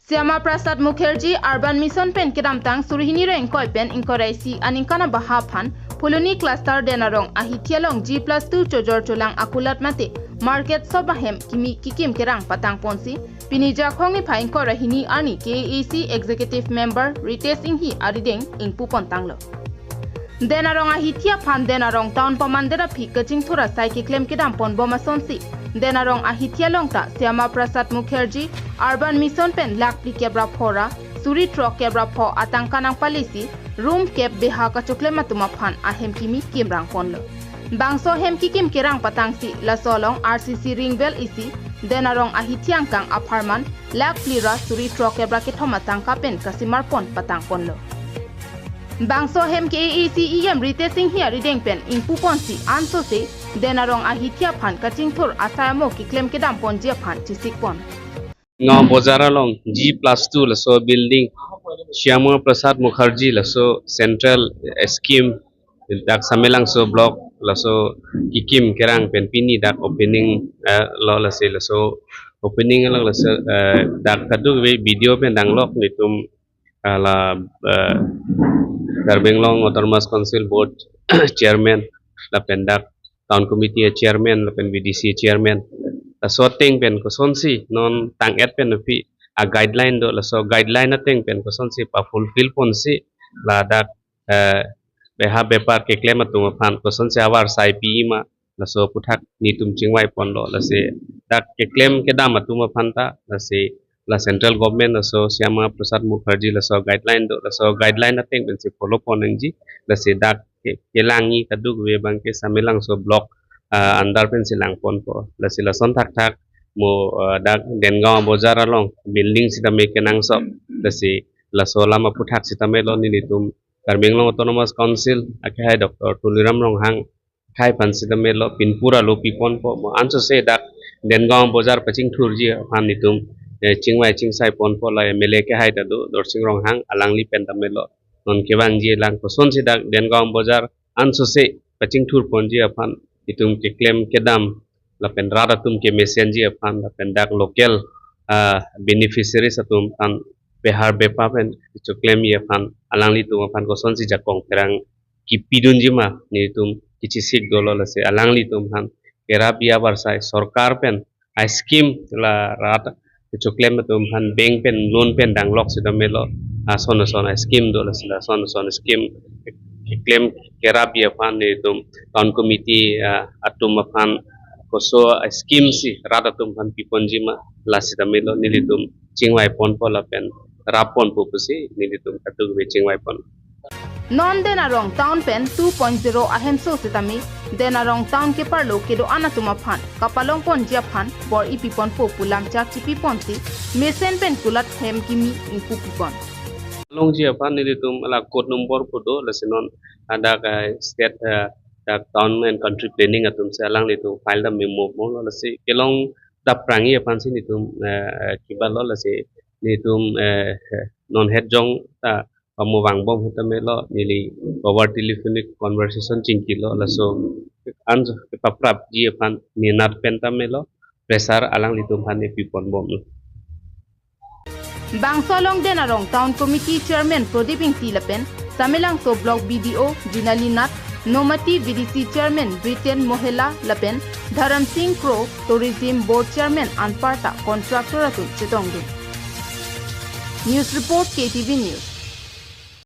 Syama Prasad Mukherjee Urban Mission Pen Kedamtang Surihini Reng Koi Pen Inkoraisi Aninkana Bahapan Puluni Cluster Denarong Ahitialong G+2 Chojor Cholang Akulat Mate Market Sobahem Kimi Kikim Kerang Patang Ponsi Pinija Khongni Phain Korahini Ani KAC Executive Member Ritesh Enghi arideng Ingpu Pontanglo Denarong Ahitia Pan Denarong Town Pomandera Pi Kaching Thura Saiki Klem Kedam Pon Boma Sonsi Denarong Ahitya Longta Syama Prasad Mukherjee Urban Mission Pen Lakpli Kebra Phora Suri Tro Kebra Pho Atangkanang Palisi Room Keb Beha Kachukle Matuma Phan ahem kimi Kimrang Ponlo Bangso hem kikim Kerang Patangsi Lasolong RCC Ringbel Isi Denarong Ahityang Kang Aparman Lakpli Ra Suri Tro Kebra Kitomatang Kapen Kasimar Pon Patang Ponlo Bangso hem KAC EM Ritesh Enghi arideng pen Ingpu Ponsi Anso se Denarong Ahitya Phan Kaching Thur Asayamo Kiklem Kedam Pon Jia Phan Chisik Pon Ngam Bozaralong G+2 laso building Syama Prasad Mukherjee laso central scheme dak samelang so block laso kikim kerang pen pini dak opening lo laso opening lang laso dak kadu video pen dang lok nitum la Darbenglong Autonomous Council Board Chairman la pendak Town Committee Chairman la pen VDC Chairman la sorting pen kosonsi non tang et pen pi a guideline do la so guideline ateng pen kosonsi pa fulfill ponsi la dak beha bepar ke claim atung phan kosonsi awar sai pi ma la so puthak ni tum chingwai pon do la se dak ke claim ke dam atung phan ta la se la central government la so Syama Prasad Mukherjee la so guideline do la so guideline ateng pen se follow ponengji la se dak ke langi kaduk we bang ke samelang so block andar pen silang pon po la sila son thak thak mo dak Dengaw Bozaralong building sita me kenang so la si la so lama puthak sita me lo ni nitum Darbenglong Autonomous Council akhai Dr. Tuliram Ronghang khai pan sita me lo pinpura lo pipon po mo anso se dak Dengaw Bozar paching thurji phan nitum chingwai chingsai pon po la MLA ke hai dadu Dorsing Ronghang alangli pen ta me lo non kewang ji lang ko son si dak Dengaw Bozar anso se paching thur pon ji phan itum ke claim kedam la pen rada tum ke messenger aphan la pen dak local beneficiaries atum pan behar bepa pen to claim ye aphan alangli tum aphan ko son si jakong terang ki pidun jima ni tum kichi sit dolo la se alangli tum han kera bia barsai sarkar pen a scheme la rat to claim tum han bank pen loan pen dang lok sidam melo son scheme dolo sila son scheme claim kerabi aphan ni tum town committee atum aphan koso scheme si rada tum han piponjima lasita melo nilitum chingwai pon pola pen rapon pupusi nilitum katu be chingwai pon Non Denarong Town Pen 2.0 ahem so sitami Denarong Town ke parlo kedo anatuma phan kapalong pon jia phan bor ipipon po pulam chak chipi ponsi mesen pen kulat hem kimi ingpu pipon long ji aphan nilitum ala code number podo lasinon ada ka state dak town and country planning atum se alang litum file da memo mo lasi kelong da prangi aphan sin nitum kibalo lasi nitum non head jong ta pamowang bom hutamelo nili over telephonic conversation chingkilo laso an paprap ji aphan ni nat pentamelo pressure alang litum han pipon bom Bangsolong Denarong Town Committee Chairman Prodip Silapen Samelang so Block BDO Jinali Nat Nomati VDC Chairman Britain Mohela Lapen Dharam Singh Crow Tourism Board Chairman Anparta Contractor Atul Chitongdu News Report KTV News